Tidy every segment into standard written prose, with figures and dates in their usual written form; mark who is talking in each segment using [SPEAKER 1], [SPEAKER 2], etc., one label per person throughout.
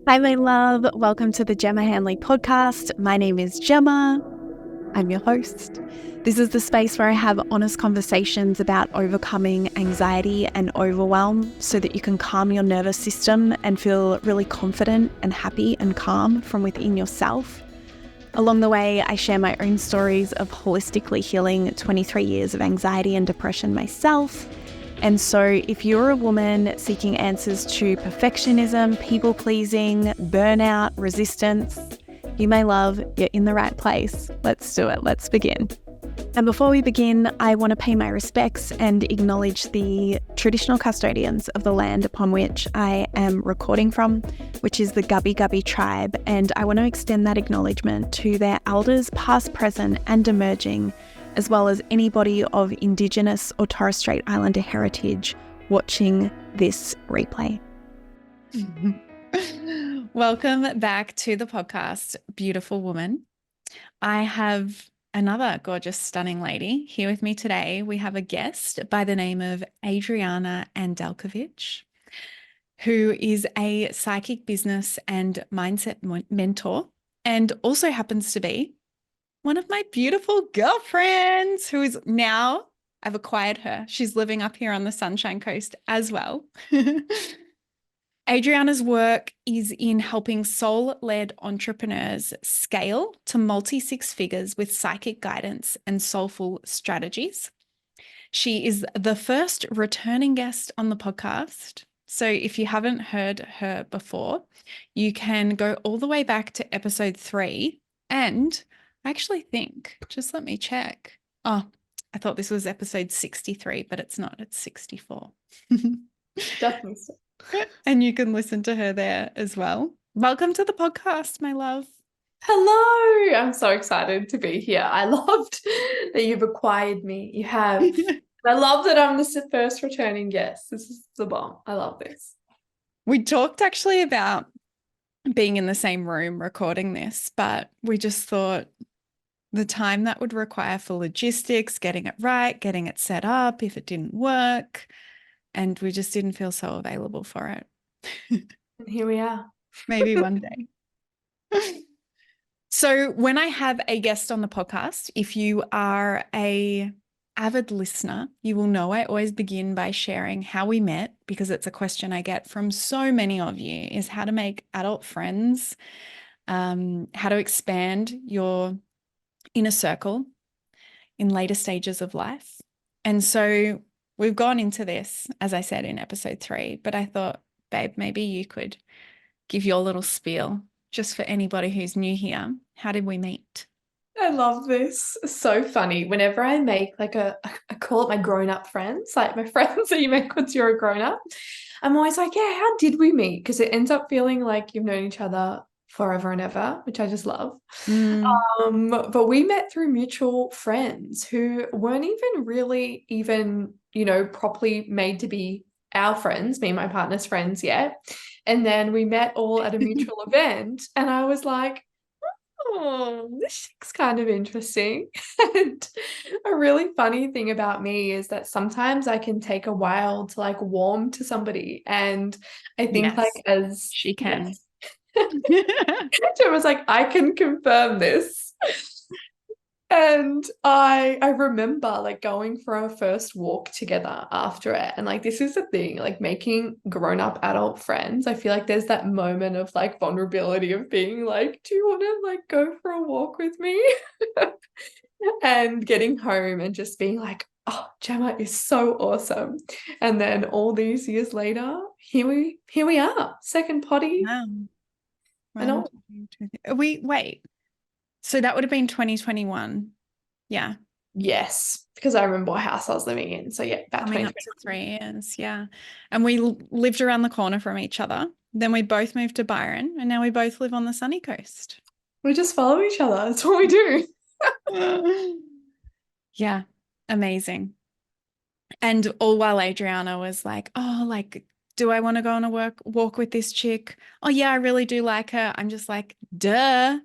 [SPEAKER 1] Hi, my love. Welcome to the Gemma Hanley podcast. My name is Gemma. I'm your host. This is the space where I have honest conversations about overcoming anxiety and overwhelm so that you can calm your nervous system and feel really confident and happy and calm from within yourself. Along the way, I share my own stories of holistically healing 23 years of anxiety and depression myself. And so if you're a woman seeking answers to perfectionism, people-pleasing, burnout, resistance, you may love, you're in the right place. Let's do it. Let's begin. And before we begin, I want to pay my respects and acknowledge the traditional custodians of the land upon which I am recording from, which is the Gubbi Gubbi tribe. And I want to extend that acknowledgement to their elders, past, present, and emerging, as well as anybody of Indigenous or Torres Strait Islander heritage watching this replay. Welcome back to the podcast, beautiful woman. I have another gorgeous, stunning lady here with me today. We have a guest by the name of Adriana Andelkovic, who is a psychic business and mindset mentor, and also happens to be one of my beautiful girlfriends who is now, I've acquired her. She's living up here on the Sunshine Coast as well. Adriana's work is in helping soul-led entrepreneurs scale to multi-six figures with psychic guidance and soulful strategies. She is the first returning guest on the podcast. So if you haven't heard her before, you can go all the way back to episode 3. And I actually think, just let me check. Oh, I thought this was episode 63, but it's not. It's 64.
[SPEAKER 2] Definitely so.
[SPEAKER 1] And you can listen to her there as well. Welcome to the podcast, my love.
[SPEAKER 2] Hello, I'm so excited to be here. I loved that you've acquired me. You have. I love that I'm the first returning guest. This is the bomb. I love this.
[SPEAKER 1] We talked actually about being in the same room recording this, but we just thought the time that would require for logistics, getting it right, getting it set up, if it didn't work, and we just didn't feel so available for it.
[SPEAKER 2] And here we are.
[SPEAKER 1] Maybe one day. So when I have a guest on the podcast, if you are a avid listener, you will know I always begin by sharing how we met, because it's a question I get from so many of you, is how to make adult friends, how to expand your inner circle in later stages of life. And so we've gone into this, as I said, in episode 3, but I thought, babe, maybe you could give your little spiel just for anybody who's new here. How did we meet?
[SPEAKER 2] I love this. So funny. Whenever I make I call it my grown-up friends, like my friends that you make once you're a grown-up, I'm always like, yeah, how did we meet? Because it ends up feeling like you've known each other forever and ever, which I just love. But we met through mutual friends who weren't even really properly made to be our friends, me and my partner's friends yet. And then we met all at a mutual event, and I was like, oh, this chick's kind of interesting. And a really funny thing about me is that sometimes I can take a while to warm to somebody. And I think
[SPEAKER 1] Yes, she can.
[SPEAKER 2] Jen was like, I can confirm this. And I remember going for our first walk together after it. And this is the thing, making grown-up adult friends. I feel like there's that moment of vulnerability of being like, do you want to go for a walk with me? And getting home and just being like, oh, Gemma is so awesome. And then all these years later, here we are, second potty.
[SPEAKER 1] Wow.
[SPEAKER 2] And all.
[SPEAKER 1] Wait. So that would have been 2021. Yeah.
[SPEAKER 2] Yes, because I remember what house I was living in. So yeah, about
[SPEAKER 1] Coming up to 3 years. Yeah. And we lived around the corner from each other. Then we both moved to Byron, and now we both live on the sunny coast.
[SPEAKER 2] We just follow each other. That's what we do.
[SPEAKER 1] Yeah. Amazing. And all while Adriana was like, oh, do I want to go on a walk with this chick? Oh yeah, I really do like her. I'm just like, duh.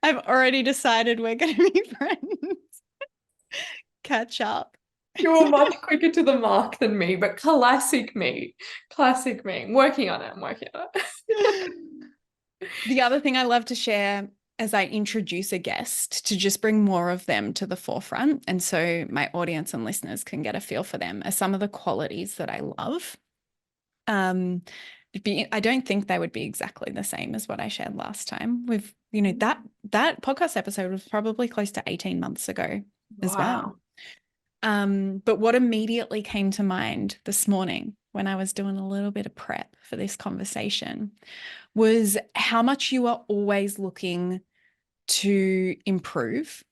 [SPEAKER 1] I've already decided we're going to be friends. Catch up.
[SPEAKER 2] You were much quicker to the mark than me, but classic me. Classic me. I'm working on it. I'm working on it.
[SPEAKER 1] The other thing I love to share as I introduce a guest to just bring more of them to the forefront, and so my audience and listeners can get a feel for them, are some of the qualities that I love. I don't think they would be exactly the same as what I shared last time. That podcast episode was probably close to 18 months ago as well.
[SPEAKER 2] Wow.
[SPEAKER 1] But what immediately came to mind this morning when I was doing a little bit of prep for this conversation was how much you are always looking to improve.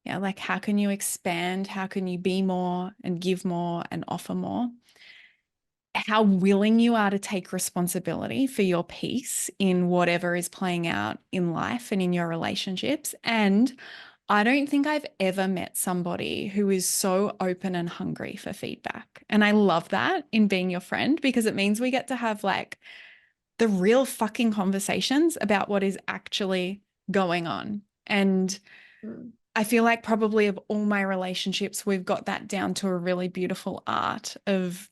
[SPEAKER 1] Yeah, like how can you expand? How can you be more and give more and offer more? How willing you are to take responsibility for your piece in whatever is playing out in life and in your relationships. And I don't think I've ever met somebody who is so open and hungry for feedback. And I love that in being your friend, because it means we get to have like the real fucking conversations about what is actually going on. And I feel like probably of all my relationships, we've got that down to a really beautiful art of,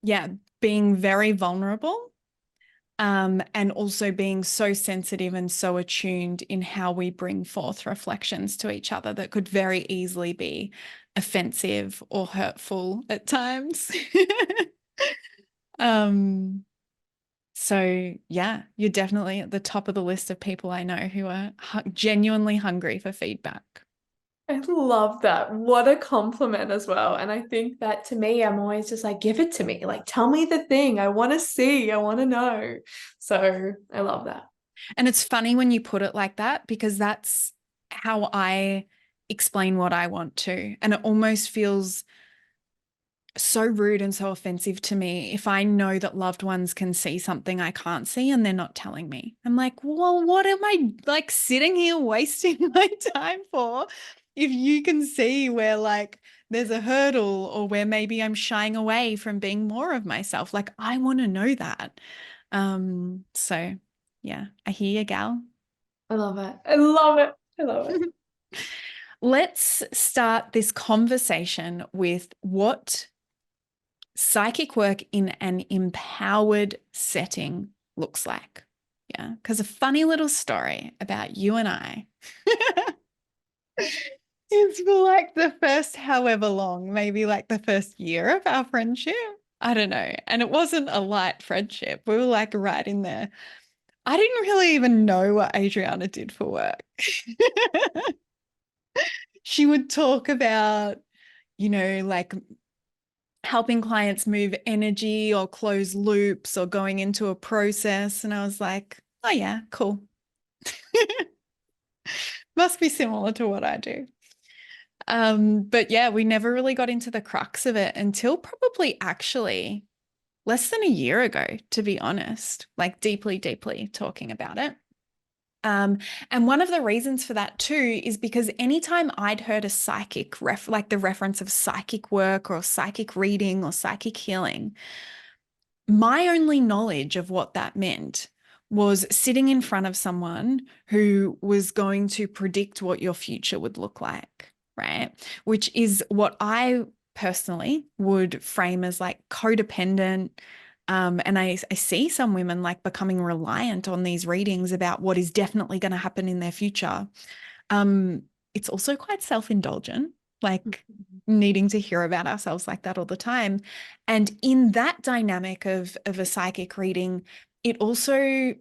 [SPEAKER 1] yeah, being very vulnerable, and also being so sensitive and so attuned in how we bring forth reflections to each other that could very easily be offensive or hurtful at times. So yeah, you're definitely at the top of the list of people I know who are genuinely hungry for feedback.
[SPEAKER 2] I love that. What a compliment as well. And I think that to me, I'm always just like, give it to me. Like, tell me the thing. I want to see. I want to know. So I love that.
[SPEAKER 1] And it's funny when you put it like that, because that's how I explain what I want to. And it almost feels so rude and so offensive to me if I know that loved ones can see something I can't see and they're not telling me. I'm like, well, what am I like sitting here wasting my time for if you can see where like there's a hurdle or where maybe I'm shying away from being more of myself? Like, I want to know that. So yeah, I hear you, gal.
[SPEAKER 2] I love it. I love it. I love it.
[SPEAKER 1] Let's start this conversation with what psychic work in an empowered setting looks like. Yeah, because a funny little story about you and I is for like the first however long, maybe like the first year of our friendship. I don't know. And it wasn't a light friendship. We were like right in there. I didn't really even know what Adriana did for work. She would talk about, like helping clients move energy or close loops or going into a process. And I was like, oh, yeah, cool. Must be similar to what I do. But yeah, we never really got into the crux of it until probably actually less than a year ago, to be honest, like deeply, deeply talking about it. And one of the reasons for that too is because anytime I'd heard a psychic like the reference of psychic work or psychic reading or psychic healing, my only knowledge of what that meant was sitting in front of someone who was going to predict what your future would look like, right? Which is what I personally would frame as like codependent. And I see some women like becoming reliant on these readings about what is definitely going to happen in their future. It's also quite self-indulgent, like needing to hear about ourselves like that all the time. And in that dynamic of a psychic reading, it also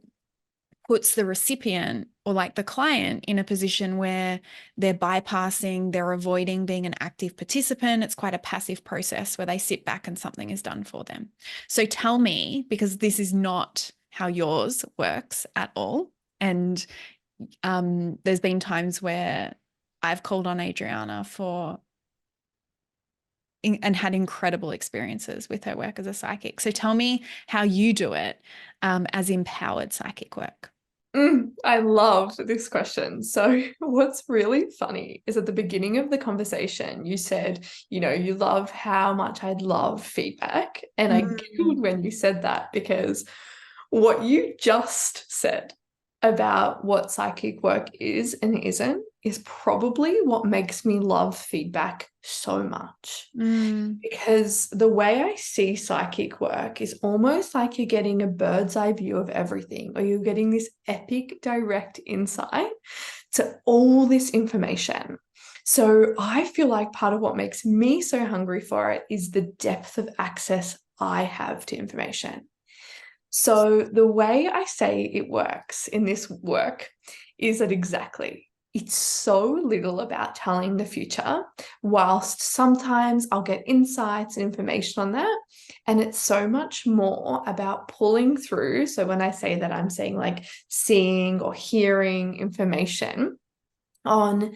[SPEAKER 1] puts the recipient or like the client in a position where they're bypassing, they're avoiding being an active participant. It's quite a passive process where they sit back and something is done for them. So tell me, because this is not how yours works at all. And there's been times where I've called on Adriana and had incredible experiences with her work as a psychic. So tell me how you do it as empowered psychic work.
[SPEAKER 2] I love this question. So, what's really funny is at the beginning of the conversation, you said, you love how much I love feedback. And I giggled when you said that because what you just said about what psychic work is and isn't is probably what makes me love feedback so much.
[SPEAKER 1] Mm.
[SPEAKER 2] Because the way I see psychic work is almost like you're getting a bird's eye view of everything, or you're getting this epic direct insight to all this information. So I feel like part of what makes me so hungry for it is the depth of access I have to information. So the way I say it works in this work is that exactly it's so little about telling the future, whilst sometimes I'll get insights and information on that. And it's so much more about pulling through. So when I say that, I'm saying like seeing or hearing information on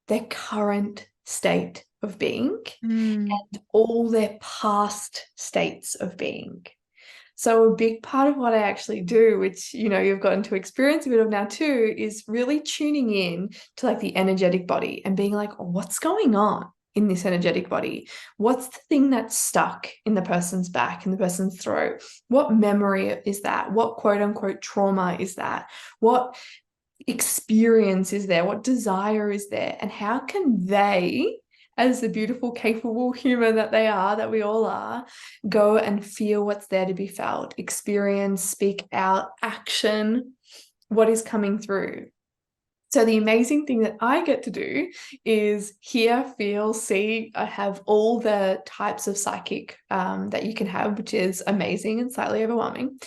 [SPEAKER 2] their current state of being
[SPEAKER 1] Mm.
[SPEAKER 2] and all their past states of being. So a big part of what I actually do, which, you've gotten to experience a bit of now too, is really tuning in to like the energetic body and being like, oh, what's going on in this energetic body? What's the thing that's stuck in the person's back, in the person's throat? What memory is that? What quote unquote trauma is that? What experience is there? What desire is there? And how can they, as the beautiful, capable human that they are, that we all are, go and feel what's there to be felt, experience, speak out, action, what is coming through? So the amazing thing that I get to do is hear, feel, see. I have all the types of psychic that you can have, which is amazing and slightly overwhelming.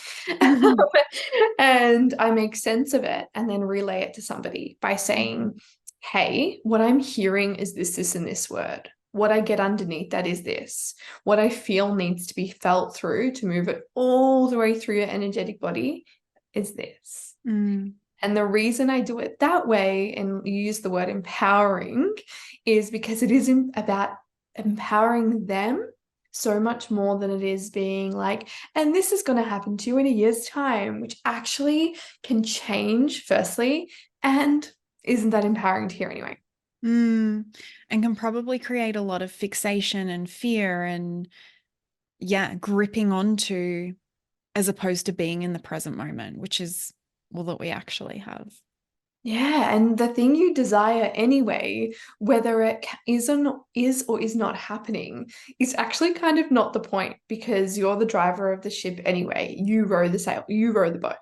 [SPEAKER 2] And I make sense of it and then relay it to somebody by saying, hey, what I'm hearing is this, this, and this word. What I get underneath that is this. What I feel needs to be felt through to move it all the way through your energetic body is this.
[SPEAKER 1] Mm.
[SPEAKER 2] And the reason I do it that way, and you use the word empowering, is because it is about empowering them so much more than it is being like, and this is going to happen to you in a year's time, which actually can change, firstly, and isn't that empowering to hear anyway?
[SPEAKER 1] Mm. And can probably create a lot of fixation and fear and, yeah, gripping onto as opposed to being in the present moment, which is all that we actually have.
[SPEAKER 2] Yeah, and the thing you desire anyway, whether it is or is not happening, is actually kind of not the point because you're the driver of the ship anyway. You row the sail, you row the boat.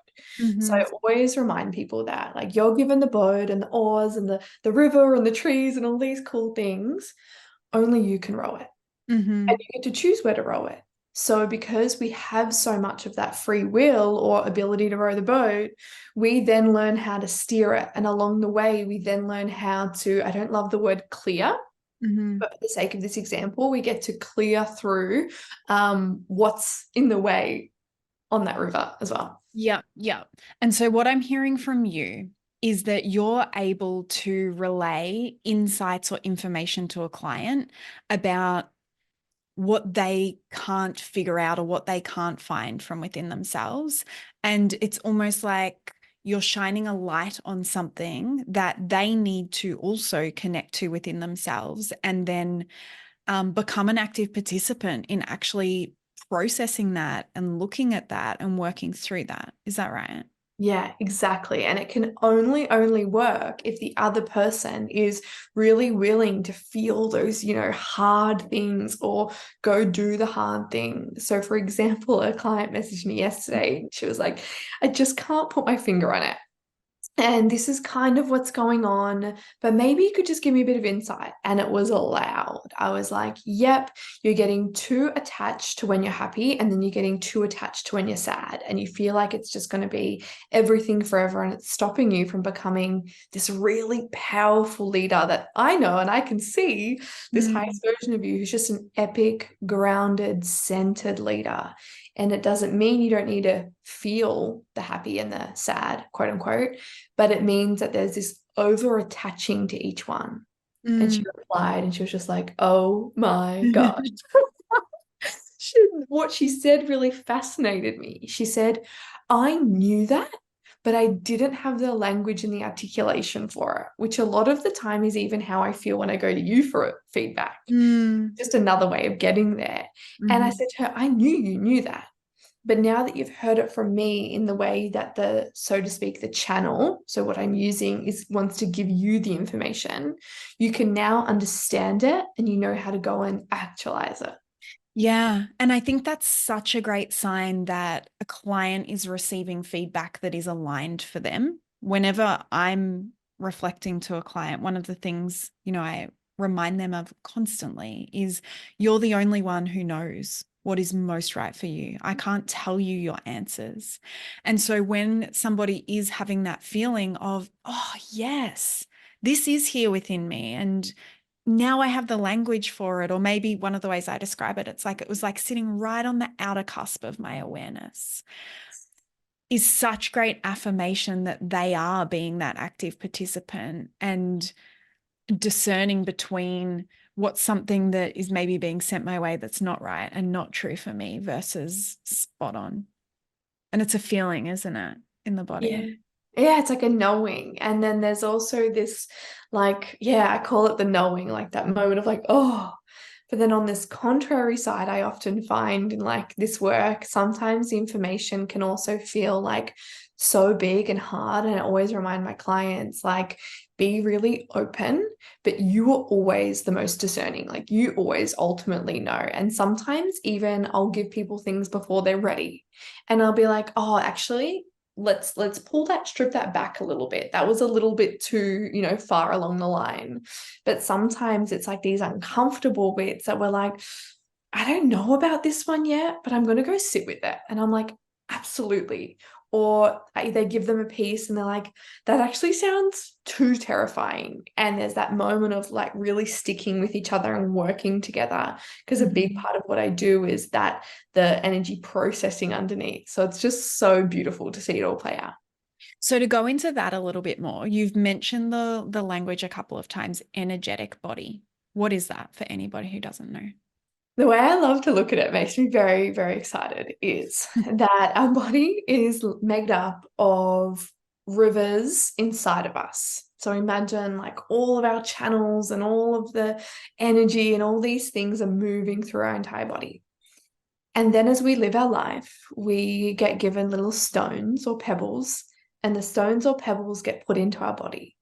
[SPEAKER 2] So I
[SPEAKER 1] Mm-hmm.
[SPEAKER 2] always remind people that like you're given the boat and the oars and the river and the trees and all these cool things, only you can row it.
[SPEAKER 1] Mm-hmm.
[SPEAKER 2] And you get to choose where to row it. So, because we have so much of that free will or ability to row the boat, we then learn how to steer it. And along the way, we then learn how to, I don't love the word clear,
[SPEAKER 1] Mm-hmm.
[SPEAKER 2] but for the sake of this example, we get to clear through what's in the way on that river as well.
[SPEAKER 1] Yeah, yeah. And so what I'm hearing from you is that you're able to relay insights or information to a client about what they can't figure out or what they can't find from within themselves. And it's almost like you're shining a light on something that they need to also connect to within themselves and then become an active participant in actually processing that and looking at that and working through that. Is that right?
[SPEAKER 2] Yeah, exactly. And it can only work if the other person is really willing to feel those, hard things or go do the hard thing. So, for example, a client messaged me yesterday. She was like, I just can't put my finger on it. And this is kind of what's going on, but maybe you could just give me a bit of insight. And it was allowed. I was like, yep, you're getting too attached to when you're happy, and then you're getting too attached to when you're sad. And you feel like it's just going to be everything forever, and it's stopping you from becoming this really powerful leader that I know and I can see this
[SPEAKER 1] Mm.
[SPEAKER 2] highest version of you who's just an epic, grounded, centered leader. And it doesn't mean you don't need to feel the happy and the sad, quote unquote, but it means that there's this over attaching to each one. And she
[SPEAKER 1] Mm.
[SPEAKER 2] replied and she was just like, oh my gosh. What she said really fascinated me. She said, I knew that, but I didn't have the language and the articulation for it, which a lot of the time is even how I feel when I go to you for feedback.
[SPEAKER 1] Mm.
[SPEAKER 2] Just another way of getting there. And I
[SPEAKER 1] Mhm.
[SPEAKER 2] said to her, I knew you knew that. But now that you've heard it from me in the way that the, so to speak, the channel, so what I'm using is wants to give you the information, you can now understand it and you know how to go and actualize it.
[SPEAKER 1] Yeah. And I think that's such a great sign that a client is receiving feedback that is aligned for them. Whenever I'm reflecting to a client, one of the things, I remind them of constantly is you're the only one who knows what is most right for you. I can't tell you your answers. And so when somebody is having that feeling of, oh, yes, this is here within me, and now I have the language for it, or maybe one of the ways I describe it, it's like it was like sitting right on the outer cusp of my awareness, is such great affirmation that they are being that active participant and discerning between what's something that is maybe being sent my way that's not right and not true for me versus spot on. And it's a feeling, isn't it, in the
[SPEAKER 2] Yeah.
[SPEAKER 1] body?
[SPEAKER 2] Yeah, it's like a knowing. And then there's also this, like, yeah, I call it the knowing, like that moment of like, oh. But then on this contrary side, I often find in like this work, sometimes the information can also feel like so big and hard. And I always remind my clients, like, be really open, but you are always the most discerning. Like, you always ultimately know. And sometimes even I'll give people things before they're ready. And I'll be like, oh, actually, let's pull that, strip that back a little bit. That was a little bit too, far along the line. But sometimes it's like these uncomfortable bits that we're like, I don't know about this one yet, but I'm going to go sit with it. And I'm like, absolutely. Or they give them a piece and they're like, that actually sounds too terrifying. And there's that moment of like really sticking with each other and working together. Because a big part of what I do is that the energy processing underneath. So it's just so beautiful to see it all play out.
[SPEAKER 1] So to go into that a little bit more, you've mentioned the language a couple of times, energetic body. What is that for anybody who doesn't know?
[SPEAKER 2] The way I love to look at it makes me very, very excited is that our body is made up of rivers inside of us. So imagine like all of our channels and all of the energy and all these things are moving through our entire body. And then as we live our life, we get given little stones or pebbles, and the stones or pebbles get put into our body,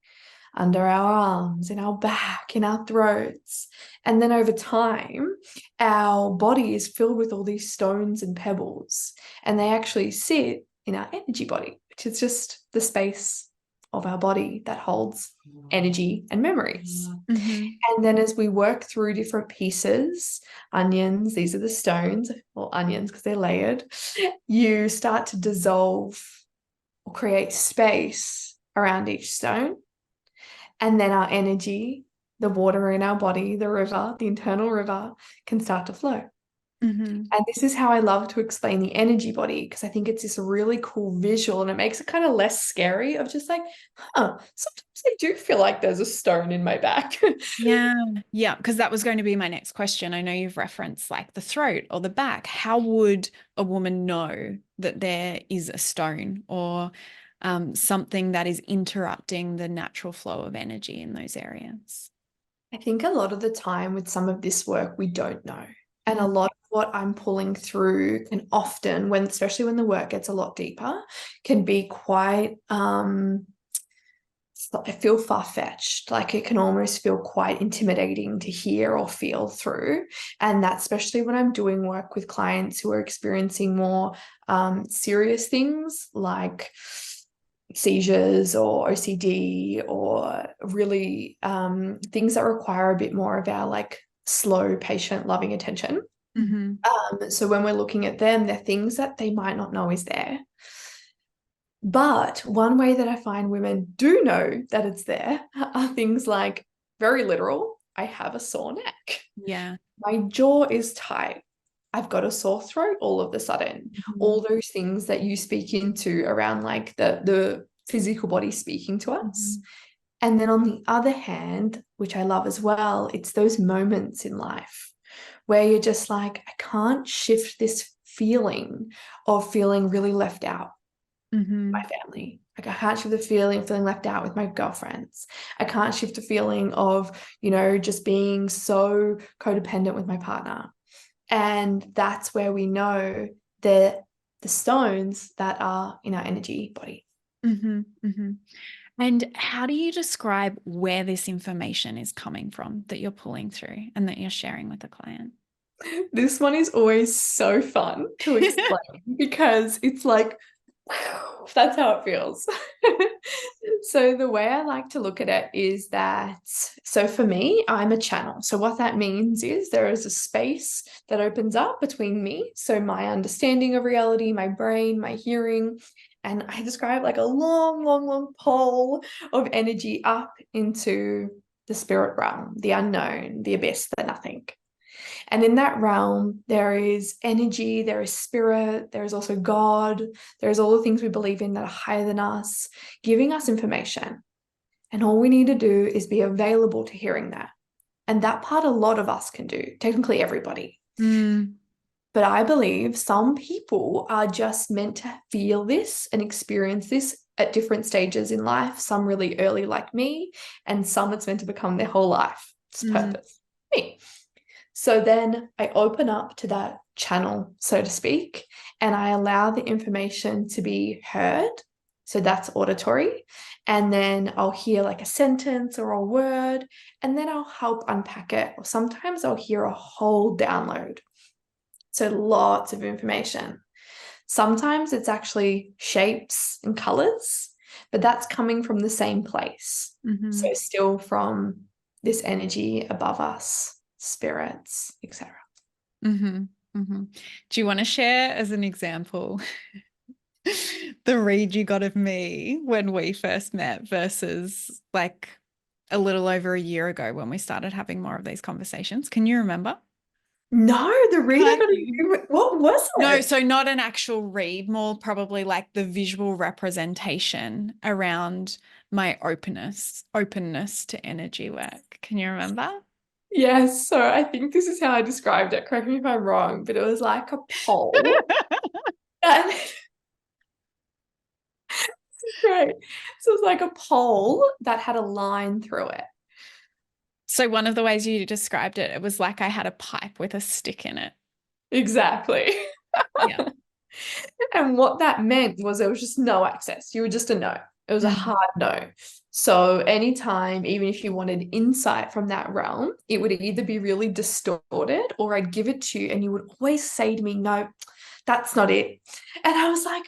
[SPEAKER 2] under our arms, in our back, in our throats. And then over time, our body is filled with all these stones and pebbles, and they actually sit in our energy body, which is just the space of our body that holds energy and memories.
[SPEAKER 1] Mm-hmm.
[SPEAKER 2] And then as we work through different pieces, onions, these are the stones, or onions because they're layered, you start to dissolve or create space around each stone. And then our energy, the water in our body, the river, the internal river, can start to flow.
[SPEAKER 1] Mm-hmm.
[SPEAKER 2] And this is how I love to explain the energy body, because I think it's this really cool visual and it makes it kind of less scary of just like, sometimes I do feel like there's a stone in my back.
[SPEAKER 1] Yeah, yeah, because that was going to be my next question. I know you've referenced like the throat or the back. How would a woman know that there is a stone or something that is interrupting the natural flow of energy in those areas?
[SPEAKER 2] I think a lot of the time with some of this work, we don't know. And a lot of what I'm pulling through can often, when especially when the work gets a lot deeper, can be quite I feel far-fetched. Like it can almost feel quite intimidating to hear or feel through. And that's especially when I'm doing work with clients who are experiencing more serious things like seizures or OCD, or really things that require a bit more of our like slow, patient, loving attention.
[SPEAKER 1] Mm-hmm.
[SPEAKER 2] So when we're looking at them, they're things that they might not know is there. But one way that I find women do know that it's there are things like very literal. I have a sore neck.
[SPEAKER 1] Yeah.
[SPEAKER 2] My jaw is tight. I've got a sore throat all of a sudden.
[SPEAKER 1] Mm-hmm.
[SPEAKER 2] All those things that you speak into around like the physical body speaking to us.
[SPEAKER 1] Mm-hmm.
[SPEAKER 2] And then on the other hand, which I love as well, it's those moments in life where you're just like, I can't shift this feeling of feeling really left out
[SPEAKER 1] Mm-hmm.
[SPEAKER 2] my family. Like I can't shift the feeling of feeling left out with my girlfriends. I can't shift the feeling of, just being so codependent with my partner. And that's where we know that the stones that are in our energy body.
[SPEAKER 1] Mm-hmm, mm-hmm. And how do you describe where this information is coming from that you're pulling through and that you're sharing with the client?
[SPEAKER 2] This one is always so fun to explain because it's like, wow, that's how it feels. So the way I like to look at it is that, so for me, I'm a channel. So what that means is there is a space that opens up between me, so my understanding of reality, my brain, my hearing, and I describe like a long, long, long pole of energy up into the spirit realm, the unknown, the abyss, the nothing. And in that realm, there is energy, there is spirit, there is also God, there's all the things we believe in that are higher than us, giving us information. And all we need to do is be available to hearing that. And that part a lot of us can do, technically everybody.
[SPEAKER 1] Mm,
[SPEAKER 2] But I believe some people are just meant to feel this and experience this at different stages in life, some really early like me, and some it's meant to become their whole life. It's purpose. Me. So then I open up to that channel, so to speak, and I allow the information to be heard. So that's auditory. And then I'll hear like a sentence or a word, and then I'll help unpack it. Or sometimes I'll hear a whole download. So lots of information. Sometimes it's actually shapes and colors, but that's coming from the same place.
[SPEAKER 1] mm-hmm.
[SPEAKER 2] So still from this energy above us, spirits, etc.
[SPEAKER 1] Mm-hmm, mm-hmm. Do you want to share as an example the read you got of me when we first met versus like a little over a year ago when we started having more of these conversations? Can you remember?
[SPEAKER 2] No, the read I got to
[SPEAKER 1] You?
[SPEAKER 2] do. What was
[SPEAKER 1] No,
[SPEAKER 2] it?
[SPEAKER 1] so not an actual read, more probably like the visual representation around my openness to energy work. Can you remember?
[SPEAKER 2] Yes, so I think this is how I described it. Correct me if I'm wrong, but it was like a pole. And great. So it was like a pole that had a line through it.
[SPEAKER 1] So one of the ways you described it, it was like I had a pipe with a stick in it.
[SPEAKER 2] Exactly.
[SPEAKER 1] Yeah.
[SPEAKER 2] And what that meant was there was just no access. You were just a no. It was a
[SPEAKER 1] Mm.
[SPEAKER 2] hard no. So anytime, even if you wanted insight from that realm, it would either be really distorted or I'd give it to you and you would always say to me, no, that's not it. And I was like,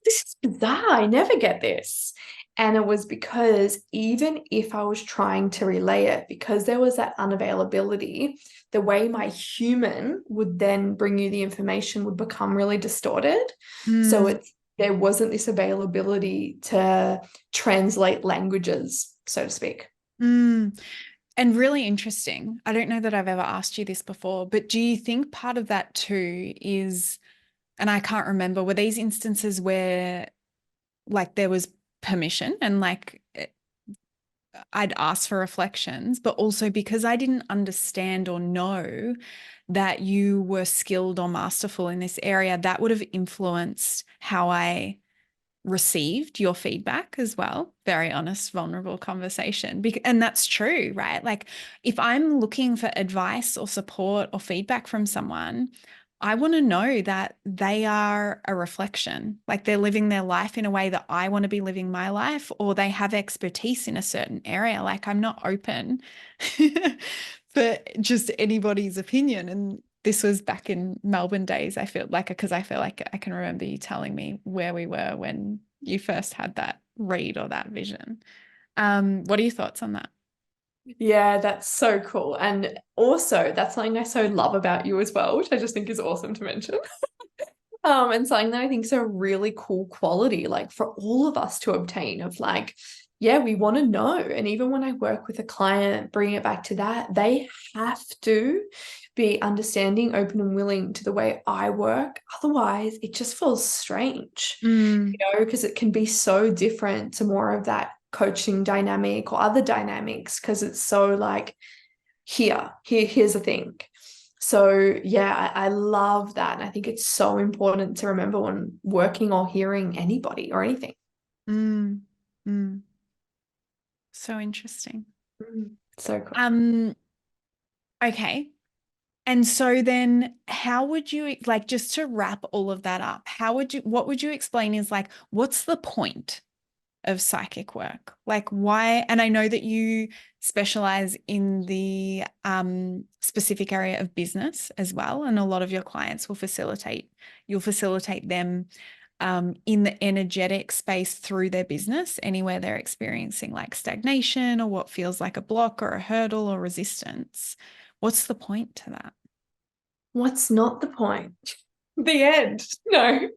[SPEAKER 2] this is bizarre. I never get this. And it was because even if I was trying to relay it, because there was that unavailability, the way my human would then bring you the information would become really distorted. So
[SPEAKER 1] Mm.
[SPEAKER 2] there wasn't this availability to translate languages, so to speak.
[SPEAKER 1] Mm. And really interesting. I don't know that I've ever asked you this before, but do you think part of that too is, and I can't remember, were these instances where like there was permission and like I'd ask for reflections, but also because I didn't understand or know that you were skilled or masterful in this area, that would have influenced how I received your feedback as well. Very honest, vulnerable conversation. And that's true, right? Like if I'm looking for advice or support or feedback from someone, I want to know that they are a reflection, like they're living their life in a way that I want to be living my life, or they have expertise in a certain area. Like I'm not open for just anybody's opinion. And this was back in Melbourne days, I feel like, because I feel like I can remember you telling me where we were when you first had that read or that vision. What are your thoughts on that?
[SPEAKER 2] Yeah, that's so cool. And also, that's something I so love about you as well, which I just think is awesome to mention. And something that I think is a really cool quality, like for all of us to obtain of like, yeah, we want to know. And even when I work with a client, bring it back to that, they have to be understanding, open, and willing to the way I work. Otherwise, it just feels strange,
[SPEAKER 1] Mm,
[SPEAKER 2] because it can be so different to more of that coaching dynamic or other dynamics, because it's so like, here's the thing. So yeah, I love that. And I think it's so important to remember when working or hearing anybody or anything.
[SPEAKER 1] mm, mm. So interesting.
[SPEAKER 2] So cool.
[SPEAKER 1] Um, okay. And so then how would you, like, just to wrap all of that up, what would you explain is like, what's the point of psychic work? Like why? And I know that you specialize in the specific area of business as well. And a lot of your clients you'll facilitate them in the energetic space through their business, anywhere they're experiencing like stagnation or what feels like a block or a hurdle or resistance. What's the point to that?
[SPEAKER 2] What's not the point? The end. No.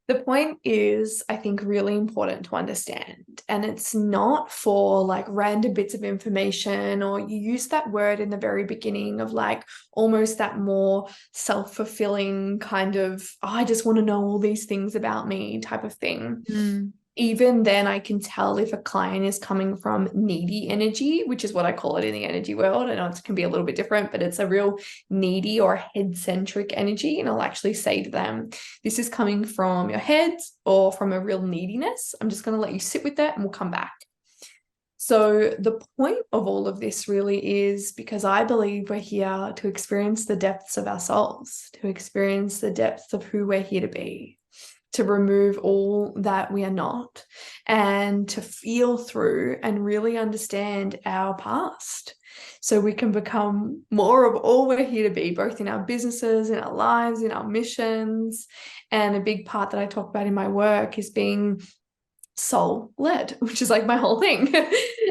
[SPEAKER 2] The point is, I think, really important to understand. And it's not for like random bits of information, or you use that word in the very beginning of like almost that more self-fulfilling kind of, oh, I just want to know all these things about me type of thing.
[SPEAKER 1] Mm.
[SPEAKER 2] Even then I can tell if a client is coming from needy energy, which is what I call it in the energy world. I know it can be a little bit different, but it's a real needy or head-centric energy. And I'll actually say to them, this is coming from your head or from a real neediness. I'm just going to let you sit with that and we'll come back. So the point of all of this really is because I believe we're here to experience the depths of our souls, to experience the depths of who we're here to be, to remove all that we are not, and to feel through and really understand our past so we can become more of all we're here to be, both in our businesses, in our lives, in our missions. And a big part that I talk about in my work is being soul led, which is like my whole thing.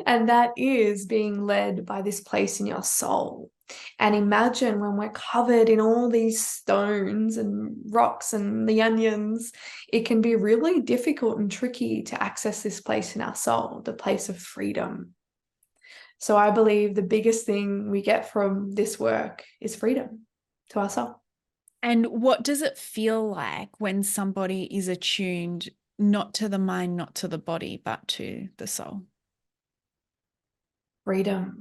[SPEAKER 2] And that is being led by this place in your soul. And imagine when we're covered in all these stones and rocks and the onions, it can be really difficult and tricky to access this place in our soul, the place of freedom. So I believe the biggest thing we get from this work is freedom to our soul.
[SPEAKER 1] And what does it feel like when somebody is attuned not to the mind, not to the body, but to the soul?
[SPEAKER 2] Freedom.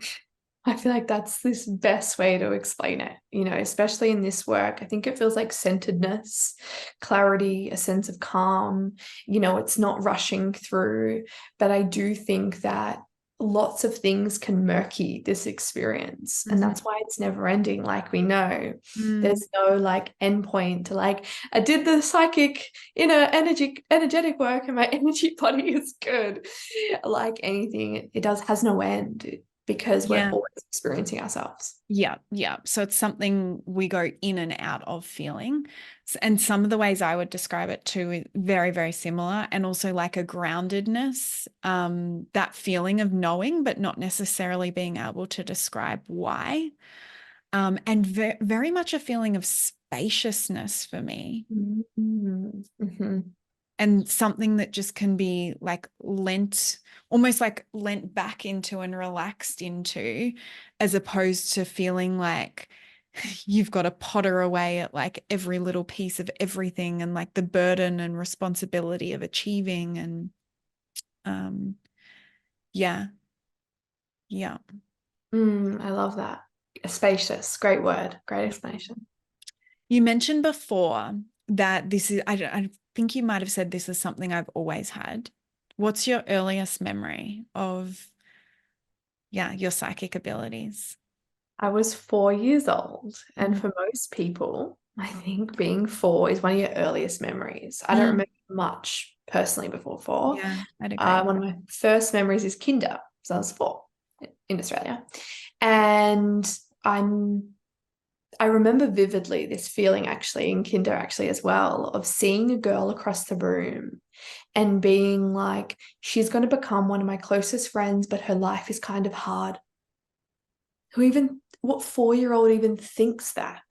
[SPEAKER 2] I feel like that's this best way to explain it, especially in this work. I think it feels like centeredness, clarity, a sense of calm. It's not rushing through, but I do think that lots of things can murky this experience. And that's why it's never ending. Like we know, there's no like endpoint to like, I did the psychic energetic work and my energy body is good. Like anything, it has no end, because we're always experiencing ourselves.
[SPEAKER 1] Yeah, yeah. So it's something we go in and out of feeling. And some of the ways I would describe it too is very, very similar. And also like a groundedness, that feeling of knowing, but not necessarily being able to describe why. And very much a feeling of spaciousness for me.
[SPEAKER 2] Mm-hmm.
[SPEAKER 1] And something that just can be like almost like lent back into and relaxed into, as opposed to feeling like you've got to potter away at like every little piece of everything and like the burden and responsibility of achieving. And yeah, yeah.
[SPEAKER 2] I love that. Spacious, great word, great explanation.
[SPEAKER 1] You mentioned before that this is, I think you might have said this is something I've always had. What's your earliest memory of, your psychic abilities?
[SPEAKER 2] I was 4 years old, and for most people, I think being 4 is one of your earliest memories. I don't remember much personally before 4.
[SPEAKER 1] Yeah, I'd agree.
[SPEAKER 2] One of my first memories is kinder, so I was 4 in Australia. And I remember vividly this feeling actually in kinder actually as well, of seeing a girl across the room and being like, she's going to become one of my closest friends, but her life is kind of hard. What 4-year-old even thinks that,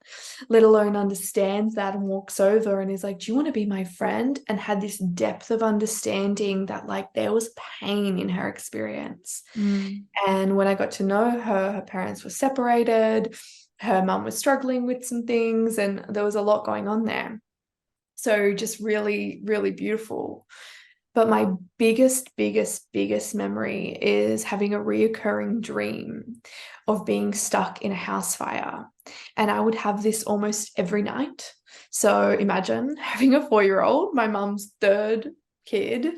[SPEAKER 2] let alone understands that and walks over and is like, do you want to be my friend? And had this depth of understanding that like there was pain in her experience. And when I got to know her, her parents were separated, her mum was struggling with some things, and there was a lot going on there. So just really, really beautiful. But my biggest memory is having a reoccurring dream of being stuck in a house fire. And I would have this almost every night. So imagine having a 4-year-old, my mum's third kid,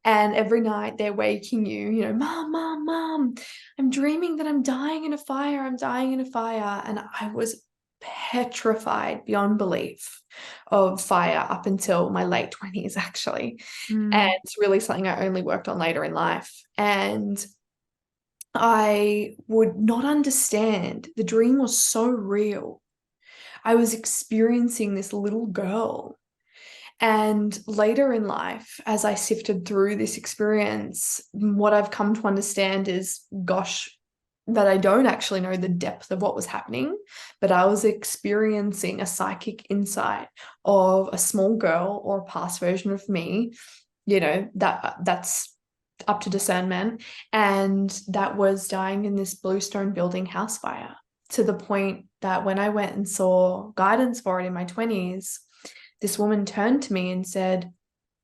[SPEAKER 2] And every night they're waking you, mom, mom, mom, I'm dreaming that I'm dying in a fire. I'm dying in a fire. And I was petrified beyond belief of fire up until my late 20s, actually. And it's really something I only worked on later in life. And I would not understand. The dream was so real. I was experiencing this little girl. And later in life, as I sifted through this experience, what I've come to understand is, gosh, that I don't actually know the depth of what was happening, but I was experiencing a psychic insight of a small girl or a past version of me, that's up to discernment. And that was dying in this bluestone building house fire, to the point that when I went and saw guidance for it in my 20s, this woman turned to me and said,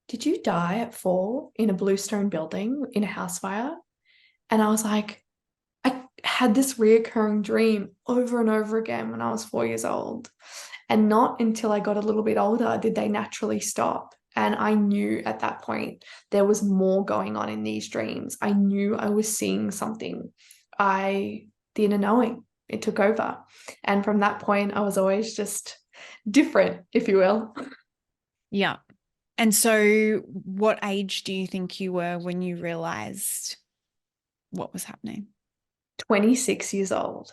[SPEAKER 2] "Did you die at 4 in a bluestone building in a house fire?" And I was like, I had this reoccurring dream over and over again when I was 4 years old. And not until I got a little bit older did they naturally stop. And I knew at that point there was more going on in these dreams. I knew I was seeing something. The inner knowing, it took over. And from that point, I was always just different, if you will.
[SPEAKER 1] Yeah. And so what age do you think you were when you realized what was happening?
[SPEAKER 2] 26 years old.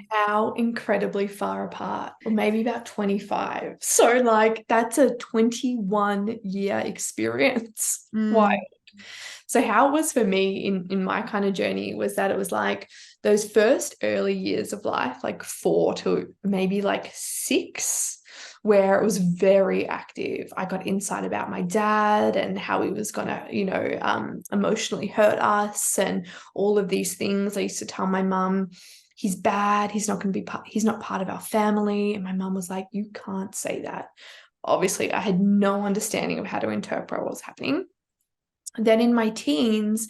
[SPEAKER 2] How incredibly far apart, or maybe about 25. So like that's a 21-year experience. Why? So how it was for me in my kind of journey was that it was like those first early years of life, like 4 to maybe like 6, where it was very active. I got insight about my dad and how he was going to, emotionally hurt us and all of these things. I used to tell my mum, he's bad. He's not going to be he's not part of our family. And my mum was like, you can't say that. Obviously, I had no understanding of how to interpret what was happening. Then in my teens,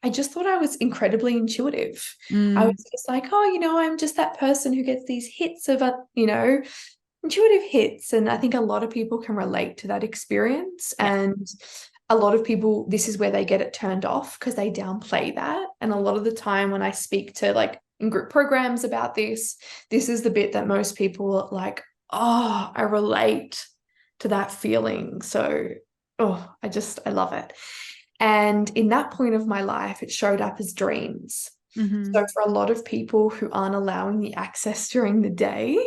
[SPEAKER 2] I just thought I was incredibly intuitive. I was just like, oh, I'm just that person who gets these hits of, intuitive hits. And I think a lot of people can relate to that experience. Yeah. And a lot of people, this is where they get it turned off because they downplay that. And a lot of the time when I speak to like in group programs about this is the bit that most people are like, oh, I relate to that feeling. So, I love it. And in that point of my life, it showed up as dreams. So for a lot of people who aren't allowing the access during the day,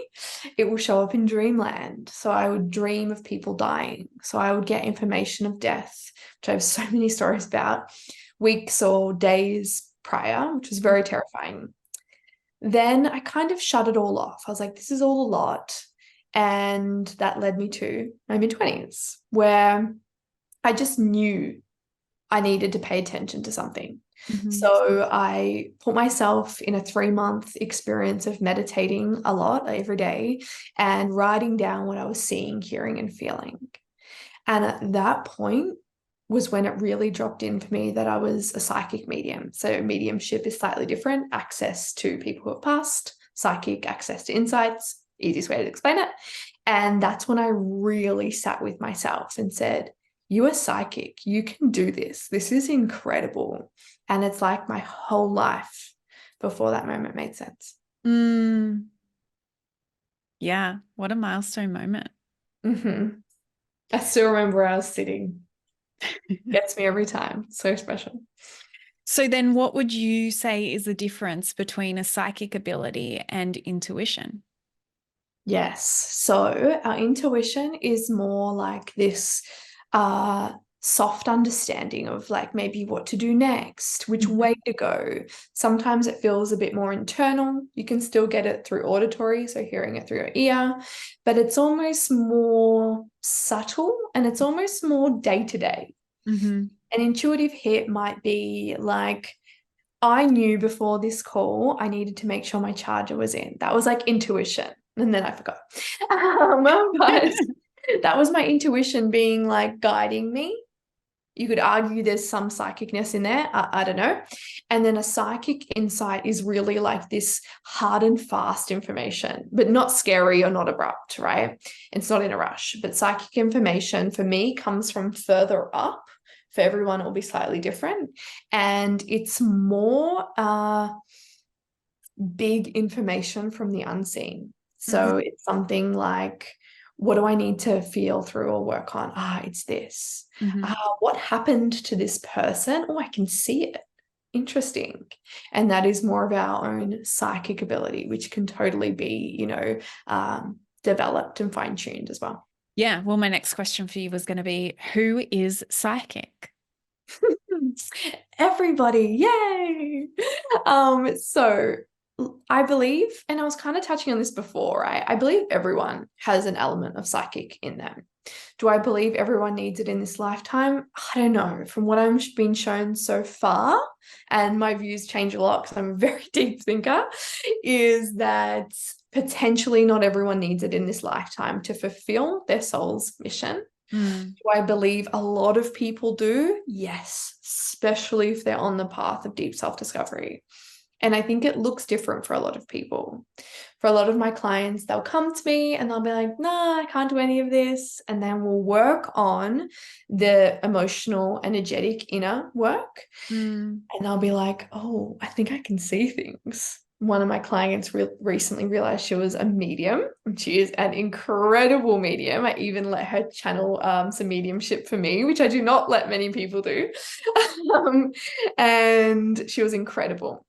[SPEAKER 2] it will show up in dreamland. So I would dream of people dying. So I would get information of death, which I have so many stories about, weeks or days prior, which was very terrifying. Then I kind of shut it all off. I was like, this is all a lot. And that led me to my mid-20s, where I just knew I needed to pay attention to something. So I put myself in a 3-month experience of meditating a lot every day and writing down what I was seeing, hearing, and feeling. And at that point was when it really dropped in for me that I was a psychic medium. So mediumship is slightly different: access to people who have passed, psychic access to insights, easiest way to explain it. And that's when I really sat with myself and said, you are psychic. You can do this. This is incredible. And it's like my whole life before that moment made sense.
[SPEAKER 1] Yeah. What a milestone moment.
[SPEAKER 2] I still remember where I was sitting. Gets me every time. So special.
[SPEAKER 1] So then what would you say is the difference between a psychic ability and intuition?
[SPEAKER 2] Yes. So our intuition is more like this soft understanding of like maybe what to do next, which way to go. Sometimes it feels a bit more internal. You can still get it through auditory, so hearing it through your ear, but it's almost more subtle and it's almost more day-to-day. An intuitive hit might be like, I knew before this call I needed to make sure my charger was in. That was like intuition. And then I forgot. But that was my intuition being like guiding me. You could argue there's some psychicness in there. I don't know. And then a psychic insight is really like this hard and fast information, but not scary or not abrupt, right? It's not in a rush. But psychic information for me comes from further up, For everyone, it will be slightly different. And it's more big information from the unseen. So it's something like, what do I need to feel through or work on? It's this. What happened to this person? Oh, I can see it. Interesting. And that is more of our own psychic ability, which can totally be, developed and fine-tuned as well.
[SPEAKER 1] Yeah. Well, my next question for you was going to be, who is psychic?
[SPEAKER 2] Everybody, yay! So I believe, and I was kind of touching on this before, right? I believe everyone has an element of psychic in them. Do I believe everyone needs it in this lifetime? I don't know. From what I've been shown so far, and my views change a lot because I'm a very deep thinker, is that potentially not everyone needs it in this lifetime to fulfill their soul's mission. Do I believe a lot of people do? Yes, especially if they're on the path of deep self-discovery. And I think it looks different for a lot of people. For a lot of my clients, they'll come to me and they'll be like, nah, I can't do any of this. And then we'll work on the emotional, energetic inner work. And they'll be like, oh, I think I can see things. One of my clients recently realized she was a medium, and she is an incredible medium. I even let her channel some mediumship for me, which I do not let many people do. And she was incredible.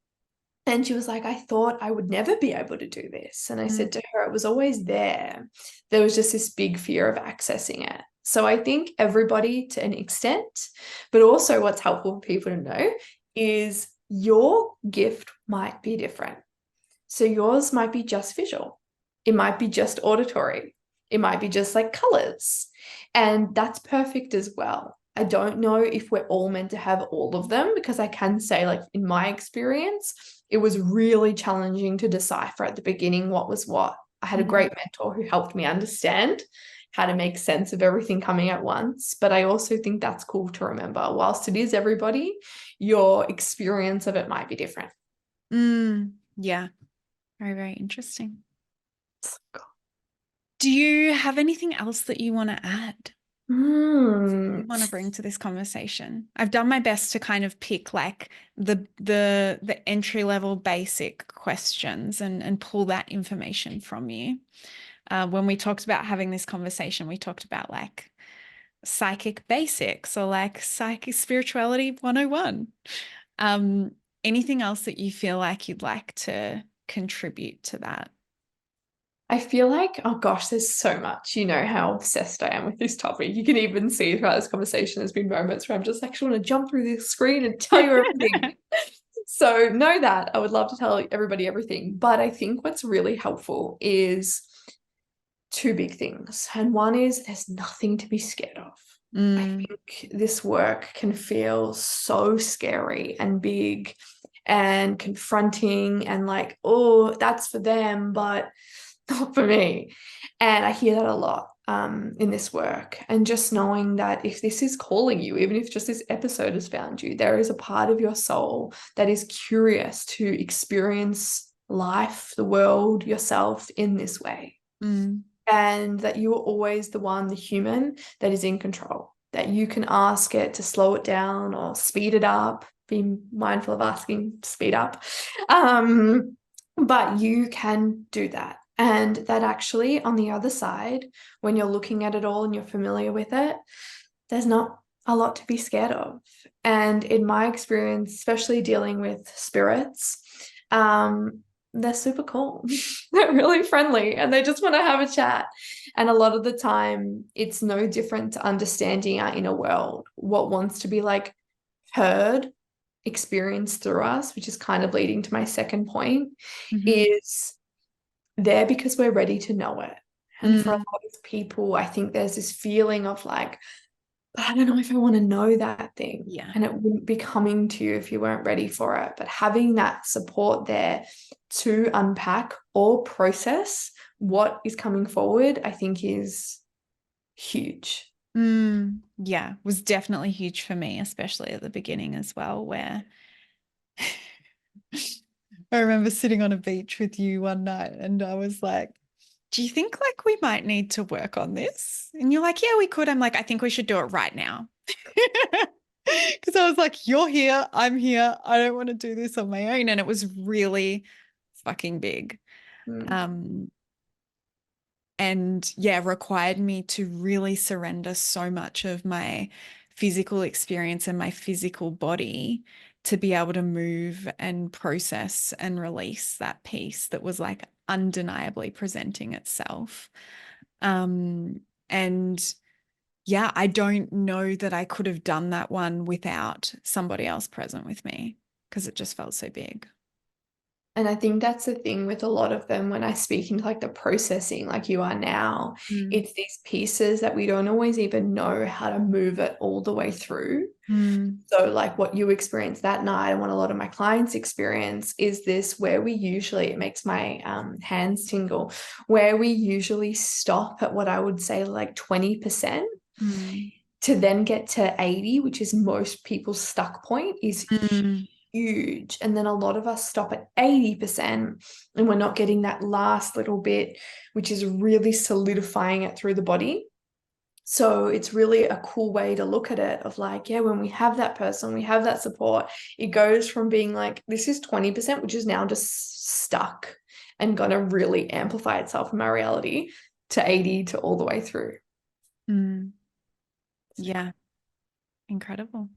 [SPEAKER 2] And she was like, I thought I would never be able to do this. And I said to her, it was always there. There was just this big fear of accessing it. So I think everybody to an extent, but also what's helpful for people to know is your gift might be different. So yours might be just visual. It might be just auditory. It might be just like colors. And that's perfect as well. I don't know if we're all meant to have all of them, because I can say, like, in my experience, it was really challenging to decipher at the beginning what was what. I had a great mentor who helped me understand how to make sense of everything coming at once. But I also think that's cool to remember. Whilst it is everybody, your experience of it might be different.
[SPEAKER 1] Yeah. Very, very interesting. Do you have anything else that you want to add? You want to bring to this conversation? I've done my best to kind of pick like the entry level basic questions and pull that information from you. When we talked about having this conversation, we talked about like psychic basics or like psychic spirituality 101. Anything else that you feel like you'd like to contribute to that?
[SPEAKER 2] I feel like, oh gosh, there's so much. You know how obsessed I am with this topic. You can even see throughout this conversation, there's been moments where I'm just like, I want to jump through this screen and tell you everything. So know that I would love to tell everybody everything. But I think what's really helpful is two big things. And one is there's nothing to be scared of. I think this work can feel so scary and big and confronting and like, oh, that's for them, but not for me. And I hear that a lot in this work. And just knowing that if this is calling you, even if just this episode has found you, there is a part of your soul that is curious to experience life, the world, yourself in this way. And that you are always the one, the human, that is in control, that you can ask it to slow it down or speed it up. Be mindful of asking to speed up. But you can do that. And that actually, on the other side, when you're looking at it all and you're familiar with it, there's not a lot to be scared of. And in my experience, especially dealing with spirits, they're super cool. They're really friendly and they just want to have a chat. And a lot of the time, it's no different to understanding our inner world, what wants to be like heard, experienced through us, which is kind of leading to my second point, is there because we're ready to know it. And for a lot of people, I think there's this feeling of like, but I don't know if I want to know that thing.
[SPEAKER 1] Yeah.
[SPEAKER 2] And it wouldn't be coming to you if you weren't ready for it. But having that support there to unpack or process what is coming forward, I think is huge.
[SPEAKER 1] Yeah, was definitely huge for me, especially at the beginning as well, where I remember sitting on a beach with you one night and I was like, do you think like we might need to work on this? And you're like, yeah, we could. I'm like, I think we should do it right now. Because I was like, you're here, I'm here. I don't want to do this on my own. And it was really fucking big. And yeah, required me to really surrender so much of my physical experience and my physical body to be able to move and process and release that piece that was like undeniably presenting itself. And yeah, I don't know that I could have done that one without somebody else present with me because it just felt so big.
[SPEAKER 2] And I think that's the thing with a lot of them when I speak into like the processing, like you are now, it's these pieces that we don't always even know how to move it all the way through. So like what you experienced that night and what a lot of my clients experience is this where we usually, it makes my hands tingle, where we usually stop at what I would say like 20%. To then get to 80, which is most people's stuck point, is huge. And then a lot of us stop at 80% and we're not getting that last little bit, which is really solidifying it through the body. So it's really a cool way to look at it of like, yeah, when we have that person, we have that support, it goes from being like, this is 20%, which is now just stuck and going to really amplify itself in my reality, to 80 to all the way through.
[SPEAKER 1] Yeah. Incredible.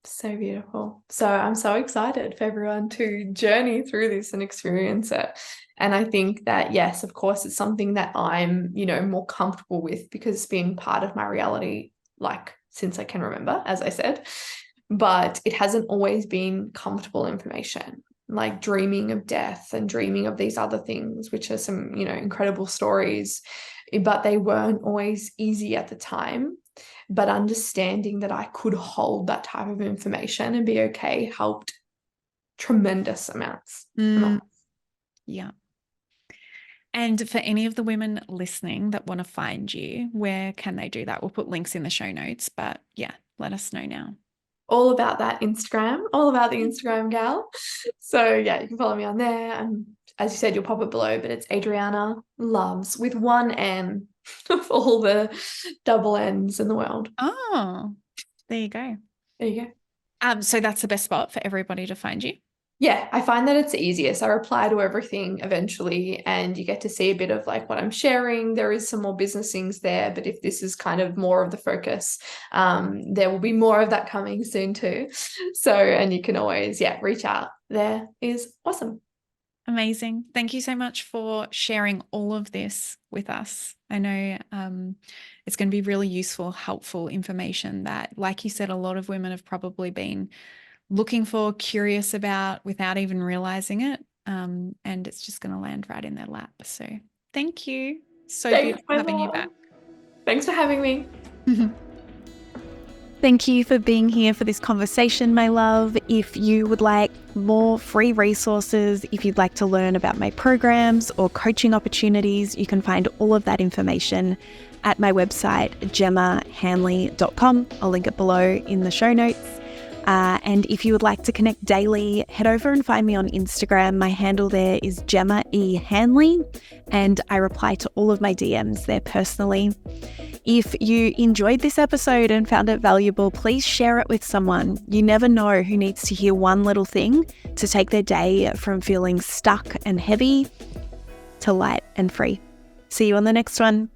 [SPEAKER 2] So beautiful. So I'm so excited for everyone to journey through this and experience it. And I think that, yes, of course, it's something that I'm, more comfortable with because it's been part of my reality, like since I can remember, as I said, but it hasn't always been comfortable information, like dreaming of death and dreaming of these other things, which are some, incredible stories, but they weren't always easy at the time. But understanding that I could hold that type of information and be okay helped tremendous amounts.
[SPEAKER 1] Yeah. And for any of the women listening that want to find you, where can they do that? We'll put links in the show notes, but yeah, let us know now.
[SPEAKER 2] All about that Instagram, all about the Instagram gal. So yeah, you can follow me on there. And as you said, you'll pop it below, but it's Adriana Loves with one N of all the double N's in the world.
[SPEAKER 1] Oh, there you go.
[SPEAKER 2] There you go.
[SPEAKER 1] So that's the best spot for everybody to find you.
[SPEAKER 2] Yeah, I find that it's the easiest. I reply to everything eventually, and you get to see a bit of like what I'm sharing. There is some more business things there, but if this is kind of more of the focus, there will be more of that coming soon too. So, and you can always, reach out. There is awesome.
[SPEAKER 1] Amazing. Thank you so much for sharing all of this with us. I know it's going to be really useful, helpful information that, like you said, a lot of women have probably been looking for, curious about without even realizing it. And it's just going to land right in their lap. So thank you. So beautiful having you back.
[SPEAKER 2] Thanks for having me.
[SPEAKER 1] Thank you for being here for this conversation, my love. If you would like more free resources, if you'd like to learn about my programs or coaching opportunities, you can find all of that information at my website, gemmahanley.com. I'll link it below in the show notes. And if you would like to connect daily, head over and find me on Instagram. My handle there is Gemma E. Hanley, and I reply to all of my DMs there personally. If you enjoyed this episode and found it valuable, please share it with someone. You never know who needs to hear one little thing to take their day from feeling stuck and heavy to light and free. See you on the next one.